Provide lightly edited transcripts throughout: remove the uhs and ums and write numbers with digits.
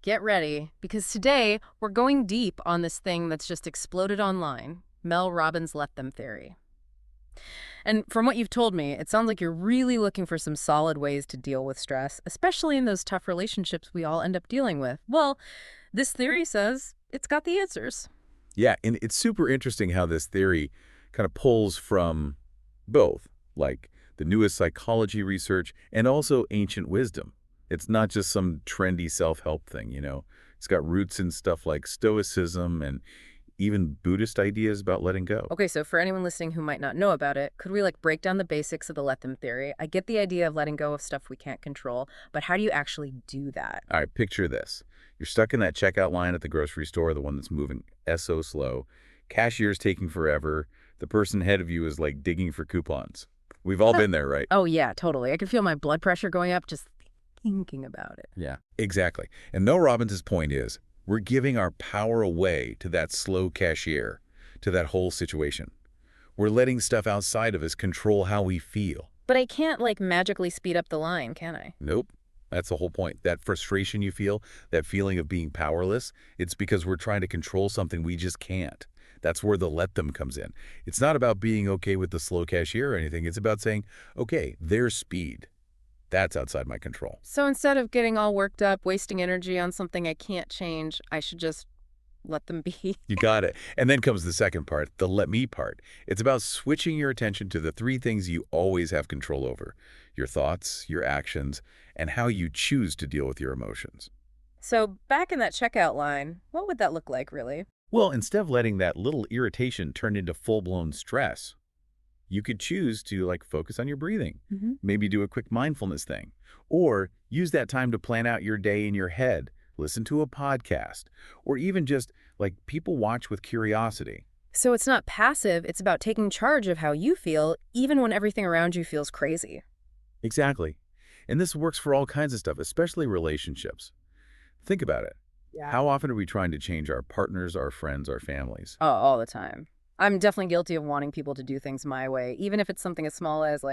Get ready, because today we're going deep on this thing that's just exploded online, Mel Robbins' let them theory. And from what you've told me, it sounds like you're really looking for some solid ways to deal with stress, especially in those tough relationships we all end up dealing with. Well, this theory says it's got the answers. Yeah, and it's super interesting how this theory kind of pulls from both, like the newest psychology research and also ancient wisdom. It's not just some trendy self-help thing. It's got roots in stuff like Stoicism and even Buddhist ideas about letting go. Okay, so for anyone listening who might not know about it, could we break down the basics of the let them theory? I get the idea of letting go of stuff we can't control, but how do you actually do that? All right, picture this. You're stuck in that checkout line at the grocery store, the one that's moving so slow. Cashier's taking forever. The person ahead of you is like digging for coupons. We've all been there, right? Oh, yeah, totally. I can feel my blood pressure going up just thinking about it. Yeah, exactly. And Mel Robbins' point is, we're giving our power away to that slow cashier, to that whole situation. We're letting stuff outside of us control how we feel. But I can't, magically speed up the line, can I? Nope. That's the whole point. That frustration you feel, that feeling of being powerless, it's because we're trying to control something we just can't. That's where the let them comes in. It's not about being okay with the slow cashier or anything. It's about saying, okay, their speed. That's outside my control. So instead of getting all worked up, wasting energy on something I can't change, I should just let them be. You got it. And then comes the second part, the let me part. It's about switching your attention to the three things you always have control over: your thoughts, your actions, and how you choose to deal with your emotions. So back in that checkout line, what would that look like, really? Well, instead of letting that little irritation turn into full-blown stress, you could choose to focus on your breathing, maybe do a quick mindfulness thing, or use that time to plan out your day in your head, listen to a podcast, or even just people watch with curiosity. So it's not passive, it's about taking charge of how you feel, even when everything around you feels crazy. Exactly. And this works for all kinds of stuff, especially relationships. Think about it. Yeah. How often are we trying to change our partners, our friends, our families? Oh, all the time. I'm definitely guilty of wanting people to do things my way, even if it's something as small as,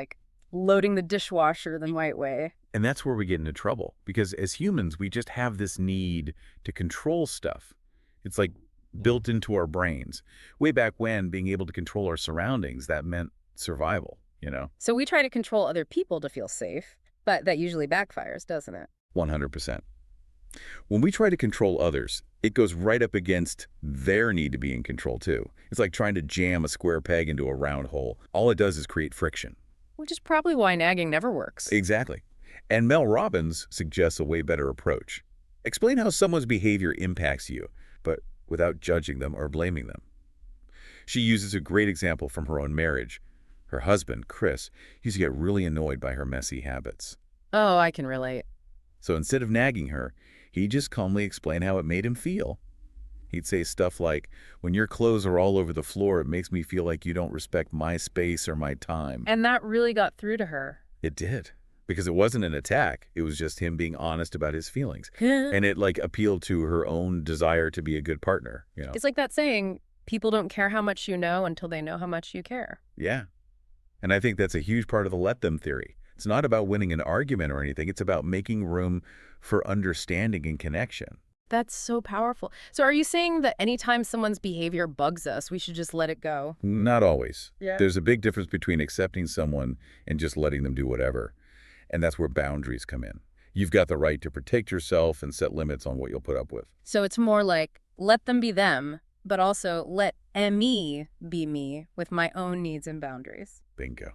loading the dishwasher the right way. And that's where we get into trouble, because as humans, we just have this need to control stuff. It's built into our brains. Way back when, being able to control our surroundings, that meant survival. So we try to control other people to feel safe, but that usually backfires, doesn't it? 100%. When we try to control others, it goes right up against their need to be in control too. It's like trying to jam a square peg into a round hole. All it does is create friction. Which is probably why nagging never works. Exactly. And Mel Robbins suggests a way better approach. Explain how someone's behavior impacts you, but without judging them or blaming them. She uses a great example from her own marriage. Her husband, Chris, used to get really annoyed by her messy habits. Oh, I can relate. So instead of nagging her, he'd just calmly explain how it made him feel. He'd say stuff like, when your clothes are all over the floor, it makes me feel like you don't respect my space or my time. And that really got through to her. It did. Because it wasn't an attack. It was just him being honest about his feelings. And it appealed to her own desire to be a good partner. It's like that saying, people don't care how much you know until they know how much you care. Yeah. And I think that's a huge part of the let them theory. It's not about winning an argument or anything. It's about making room for understanding and connection. That's so powerful. So are you saying that anytime someone's behavior bugs us, we should just let it go? Not always. Yeah. There's a big difference between accepting someone and just letting them do whatever. And that's where boundaries come in. You've got the right to protect yourself and set limits on what you'll put up with. So it's more like, let them be them, but also let me be me with my own needs and boundaries. Bingo.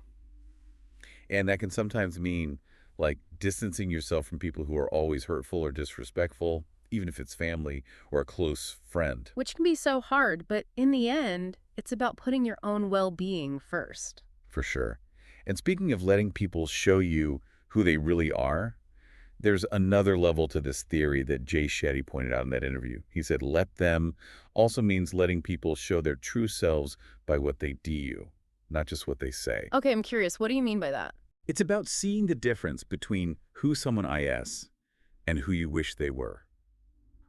And that can sometimes mean distancing yourself from people who are always hurtful or disrespectful, even if it's family or a close friend. Which can be so hard, but in the end, it's about putting your own well-being first. For sure. And speaking of letting people show you who they really are, there's another level to this theory that Jay Shetty pointed out in that interview. He said, let them also means letting people show their true selves by what they do, not just what they say. Okay, I'm curious. What do you mean by that? It's about seeing the difference between who someone is and who you wish they were.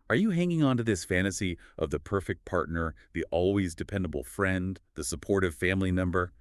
Are you hanging on to this fantasy of the perfect partner, the always dependable friend, the supportive family member?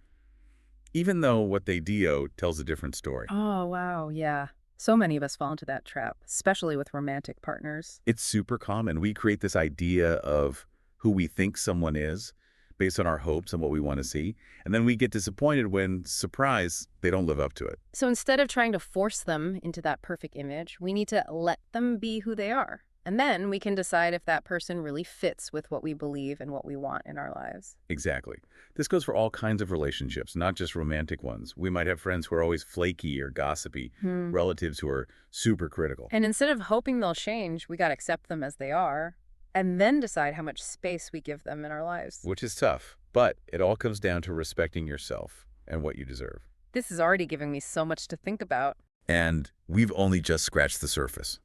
Even though what they do tells a different story. Oh, wow, yeah. So many of us fall into that trap, especially with romantic partners. It's super common. We create this idea of who we think someone is based on our hopes and what we want to see, and then we get disappointed when, surprise, they don't live up to it. So instead of trying to force them into that perfect image, we need to let them be who they are. And then we can decide if that person really fits with what we believe and what we want in our lives. Exactly. This goes for all kinds of relationships, not just romantic ones. We might have friends who are always flaky or gossipy, relatives who are super critical. And instead of hoping they'll change, we got to accept them as they are and then decide how much space we give them in our lives. Which is tough, but it all comes down to respecting yourself and what you deserve. This is already giving me so much to think about. And we've only just scratched the surface.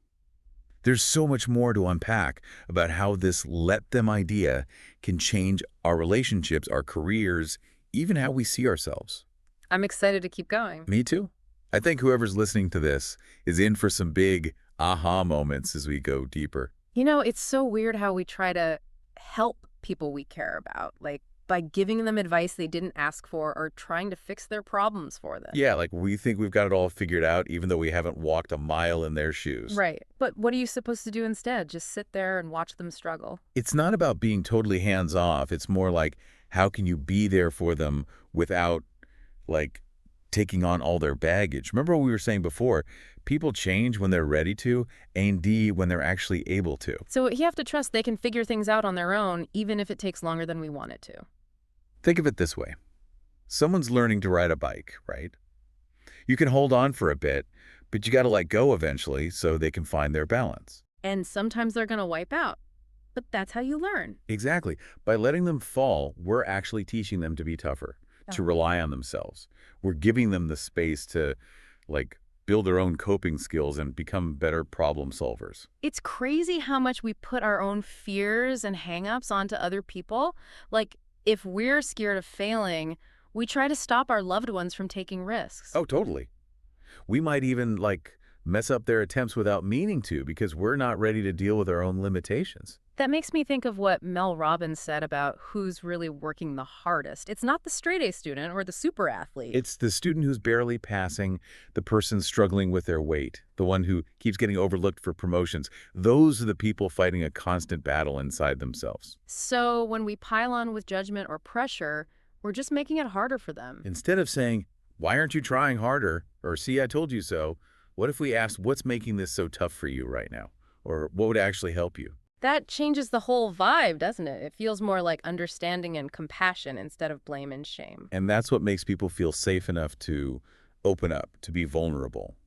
There's so much more to unpack about how this let them idea can change our relationships, our careers, even how we see ourselves. I'm excited to keep going. Me too. I think whoever's listening to this is in for some big aha moments as we go deeper. You know, it's so weird how we try to help people we care about, like by giving them advice they didn't ask for or trying to fix their problems for them. Yeah, like we think we've got it all figured out, even though we haven't walked a mile in their shoes. Right. But what are you supposed to do instead? Just sit there and watch them struggle? It's not about being totally hands-off. It's more like, how can you be there for them without, like, taking on all their baggage? Remember what we were saying before? People change when they're ready to, and when they're actually able to. So you have to trust they can figure things out on their own, even if it takes longer than we want it to. Think of it this way. Someone's learning to ride a bike, right? You can hold on for a bit, but you got to let go eventually so they can find their balance. And sometimes they're going to wipe out. But that's how you learn. Exactly. By letting them fall, we're actually teaching them to be tougher, to rely on themselves. We're giving them the space to, like, build their own coping skills and become better problem solvers. It's crazy how much we put our own fears and hang-ups onto other people. Like, if we're scared of failing, we try to stop our loved ones from taking risks. Oh, totally. We might even, like, mess up their attempts without meaning to because we're not ready to deal with our own limitations. That makes me think of what Mel Robbins said about who's really working the hardest. It's not the straight-A student or the super athlete. It's the student who's barely passing, the person struggling with their weight, the one who keeps getting overlooked for promotions. Those are the people fighting a constant battle inside themselves. So when we pile on with judgment or pressure, we're just making it harder for them. Instead of saying, why aren't you trying harder? Or, see, I told you so. What if we asked, what's making this so tough for you right now? Or what would actually help you? That changes the whole vibe, doesn't it? It feels more like understanding and compassion instead of blame and shame. And that's what makes people feel safe enough to open up, to be vulnerable,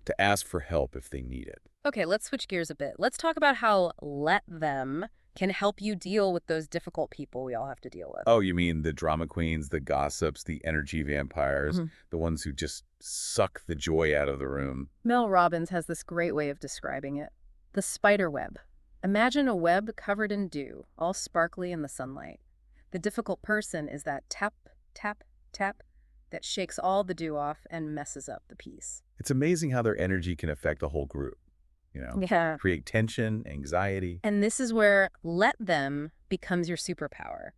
to ask for help if they need it. Okay, let's switch gears a bit. Let's talk about how let them can help you deal with those difficult people we all have to deal with. Oh, you mean the drama queens, the gossips, the energy vampires, the ones who just suck the joy out of the room? Mel Robbins has this great way of describing it. The spider web. Imagine a web covered in dew, all sparkly in the sunlight. The difficult person is that tap, tap, tap that shakes all the dew off and messes up the piece. It's amazing how their energy can affect the whole group, Yeah. create tension, anxiety. And this is where let them becomes your superpower.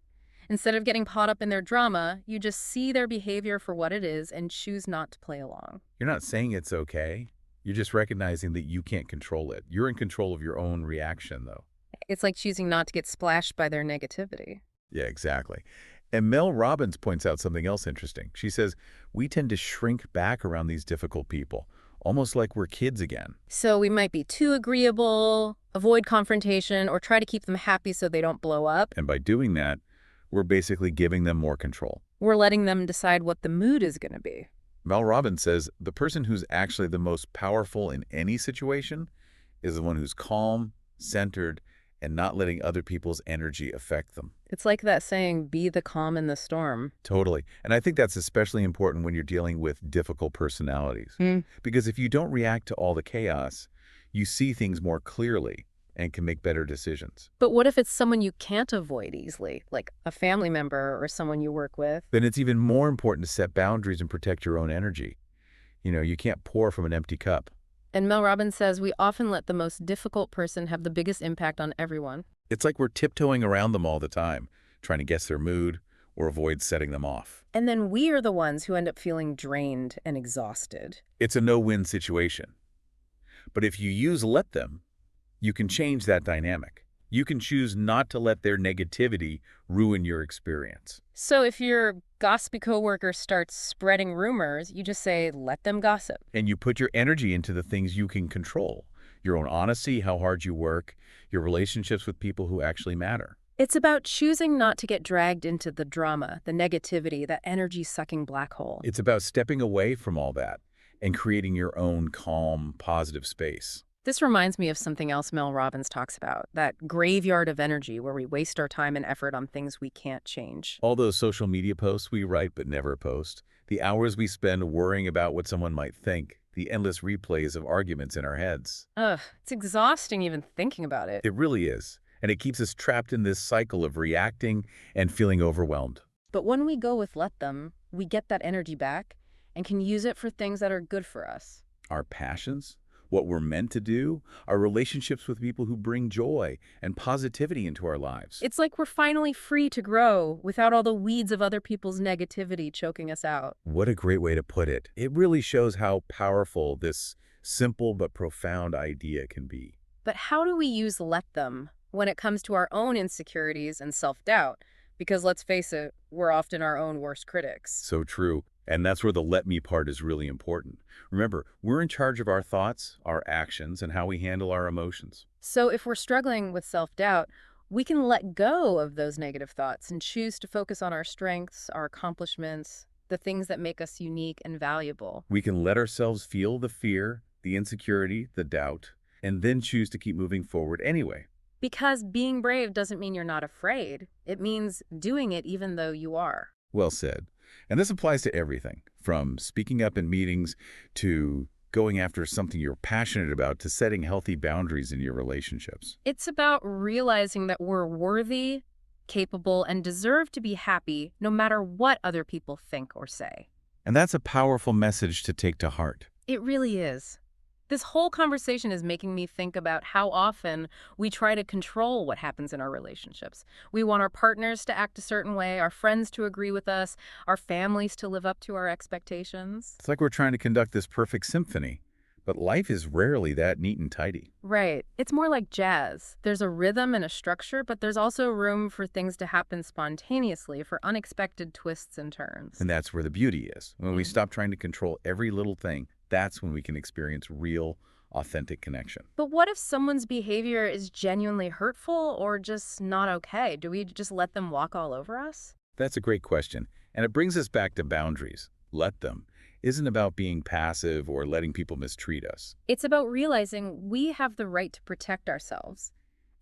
Instead of getting caught up in their drama, you just see their behavior for what it is and choose not to play along. You're not saying it's okay. You're just recognizing that you can't control it. You're in control of your own reaction, though. It's like choosing not to get splashed by their negativity. Yeah, exactly. And Mel Robbins points out something else interesting. She says, we tend to shrink back around these difficult people, almost like we're kids again. So we might be too agreeable, avoid confrontation, or try to keep them happy so they don't blow up. And by doing that, we're basically giving them more control. We're letting them decide what the mood is going to be. Mel Robbins says the person who's actually the most powerful in any situation is the one who's calm, centered, and not letting other people's energy affect them. It's like that saying, be the calm in the storm. Totally. And I think that's especially important when you're dealing with difficult personalities. Because if you don't react to all the chaos, you see things more clearly and can make better decisions. But what if it's someone you can't avoid easily, like a family member or someone you work with? Then it's even more important to set boundaries and protect your own energy. You can't pour from an empty cup. And Mel Robbins says we often let the most difficult person have the biggest impact on everyone. It's like we're tiptoeing around them all the time, trying to guess their mood or avoid setting them off. And then we are the ones who end up feeling drained and exhausted. It's a no-win situation. But if you use let them, you can change that dynamic. You can choose not to let their negativity ruin your experience. So if your gossipy coworker starts spreading rumors, you just say, let them gossip. And you put your energy into the things you can control. Your own honesty, how hard you work, your relationships with people who actually matter. It's about choosing not to get dragged into the drama, the negativity, that energy-sucking black hole. It's about stepping away from all that and creating your own calm, positive space. This reminds me of something else Mel Robbins talks about, that graveyard of energy where we waste our time and effort on things we can't change. All those social media posts we write but never post, the hours we spend worrying about what someone might think, the endless replays of arguments in our heads. Ugh, it's exhausting even thinking about it. It really is. And it keeps us trapped in this cycle of reacting and feeling overwhelmed. But when we go with let them, we get that energy back and can use it for things that are good for us. Our passions, what we're meant to do, our relationships with people who bring joy and positivity into our lives. It's like we're finally free to grow without all the weeds of other people's negativity choking us out. What a great way to put it. It really shows how powerful this simple but profound idea can be. But how do we use let them when it comes to our own insecurities and self-doubt? Because let's face it, we're often our own worst critics. So true. And that's where the let me part is really important. Remember, we're in charge of our thoughts, our actions, and how we handle our emotions. So if we're struggling with self-doubt, we can let go of those negative thoughts and choose to focus on our strengths, our accomplishments, the things that make us unique and valuable. We can let ourselves feel the fear, the insecurity, the doubt, and then choose to keep moving forward anyway. Because being brave doesn't mean you're not afraid. It means doing it even though you are. Well said. And this applies to everything, from speaking up in meetings to going after something you're passionate about to setting healthy boundaries in your relationships. It's about realizing that we're worthy, capable, and deserve to be happy no matter what other people think or say. And that's a powerful message to take to heart. It really is. This whole conversation is making me think about how often we try to control what happens in our relationships. We want our partners to act a certain way, our friends to agree with us, our families to live up to our expectations. It's like we're trying to conduct this perfect symphony, but life is rarely that neat and tidy. Right. It's more like jazz. There's a rhythm and a structure, but there's also room for things to happen spontaneously, for unexpected twists and turns. And that's where the beauty is. When we stop trying to control every little thing, that's when we can experience real, authentic connection. But what if someone's behavior is genuinely hurtful or just not okay? Do we just let them walk all over us? That's a great question. And it brings us back to boundaries. Let them isn't about being passive or letting people mistreat us. It's about realizing we have the right to protect ourselves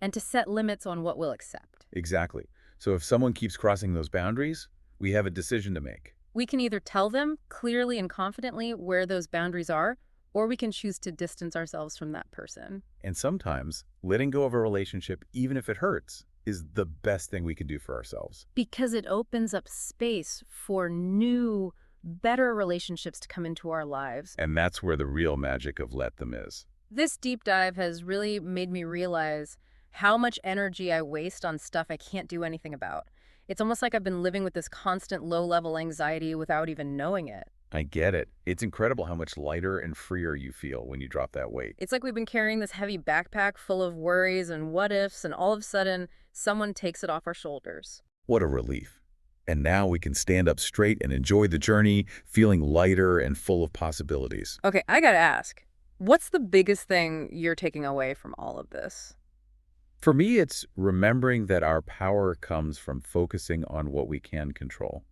and to set limits on what we'll accept. Exactly. So if someone keeps crossing those boundaries, we have a decision to make. We can either tell them clearly and confidently where those boundaries are, or we can choose to distance ourselves from that person. And sometimes letting go of a relationship, even if it hurts, is the best thing we can do for ourselves. Because it opens up space for new, better relationships to come into our lives. And that's where the real magic of let them is. This deep dive has really made me realize how much energy I waste on stuff I can't do anything about. It's almost like I've been living with this constant low-level anxiety without even knowing it. I get it. It's incredible how much lighter and freer you feel when you drop that weight. It's like we've been carrying this heavy backpack full of worries and what-ifs, and all of a sudden, someone takes it off our shoulders. What a relief. And now we can stand up straight and enjoy the journey, feeling lighter and full of possibilities. Okay, I gotta ask, what's the biggest thing you're taking away from all of this? For me, it's remembering that our power comes from focusing on what we can control.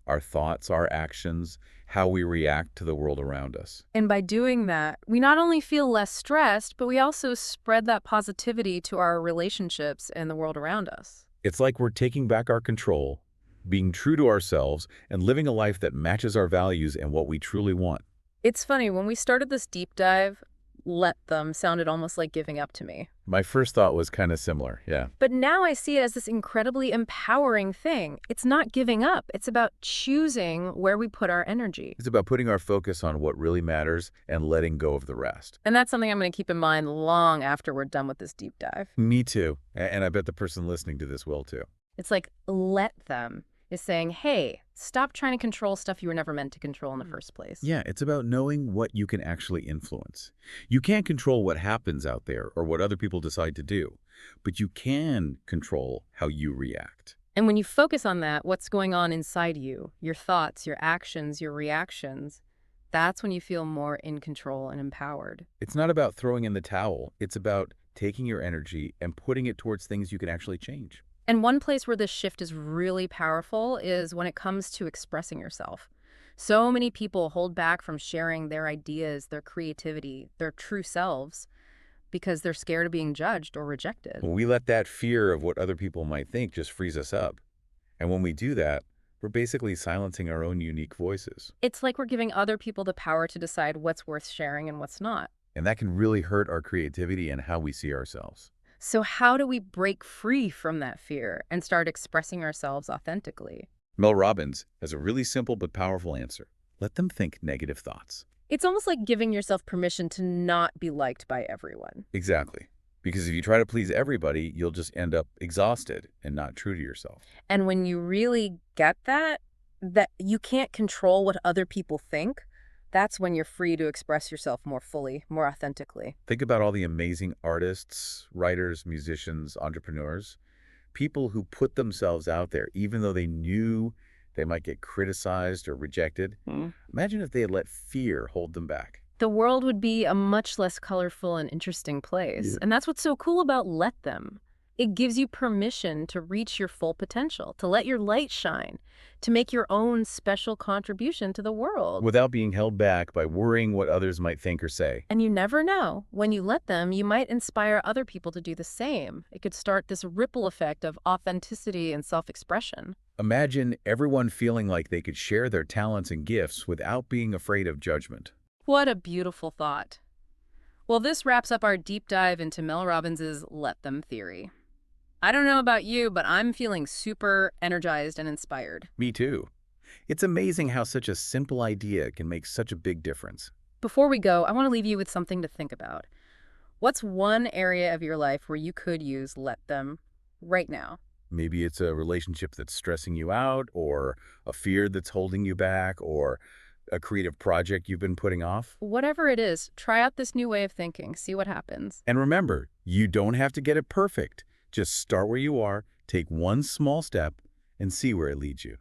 Our thoughts, our actions, how we react to the world around us. And by doing that, we not only feel less stressed, but we also spread that positivity to our relationships and the world around us. It's like we're taking back our control, being true to ourselves, and living a life that matches our values and what we truly want. It's funny, when we started this deep dive, let them sounded almost like giving up to me. My first thought was kind of similar, yeah. But now I see it as this incredibly empowering thing. It's not giving up. It's about choosing where we put our energy. It's about putting our focus on what really matters and letting go of the rest. And that's something I'm going to keep in mind long after we're done with this deep dive. Me too. And I bet the person listening to this will too. It's like let them is saying, hey, Stop trying to control stuff you were never meant to control in the first place. Yeah, it's about knowing what you can actually influence. You can't control what happens out there or what other people decide to do, but you can control how you react. And when you focus on that, what's going on inside you, your thoughts, your actions, your reactions, that's when you feel more in control and empowered. It's not about throwing in the towel. It's about taking your energy and putting it towards things you can actually change. And one place where this shift is really powerful is when it comes to expressing yourself. So many people hold back from sharing their ideas, their creativity, their true selves, because they're scared of being judged or rejected. When we let that fear of what other people might think just freeze us up. And when we do that, we're basically silencing our own unique voices. It's like we're giving other people the power to decide what's worth sharing and what's not. And that can really hurt our creativity and how we see ourselves. So how do we break free from that fear and start expressing ourselves authentically? Mel Robbins has a really simple but powerful answer. Let them think negative thoughts. It's almost like giving yourself permission to not be liked by everyone. Exactly. Because if you try to please everybody, you'll just end up exhausted and not true to yourself. And when you really get that you can't control what other people think, that's when you're free to express yourself more fully, more authentically. Think about all the amazing artists, writers, musicians, entrepreneurs, people who put themselves out there even though they knew they might get criticized or rejected. Imagine if they had let fear hold them back. The world would be a much less colorful and interesting place. Yeah. And that's what's so cool about Let Them. It gives you permission to reach your full potential, to let your light shine, to make your own special contribution to the world. Without being held back by worrying what others might think or say. And you never know. When you let them, you might inspire other people to do the same. It could start this ripple effect of authenticity and self-expression. Imagine everyone feeling like they could share their talents and gifts without being afraid of judgment. What a beautiful thought. Well, this wraps up our deep dive into Mel Robbins' Let Them theory. I don't know about you, but I'm feeling super energized and inspired. Me too. It's amazing how such a simple idea can make such a big difference. Before we go, I want to leave you with something to think about. What's one area of your life where you could use Let Them right now? Maybe it's a relationship that's stressing you out, or a fear that's holding you back, or a creative project you've been putting off. Whatever it is, try out this new way of thinking. See what happens. And remember, you don't have to get it perfect. Just start where you are, take one small step, and see where it leads you.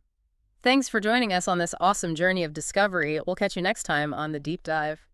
Thanks for joining us on this awesome journey of discovery. We'll catch you next time on The Deep Dive.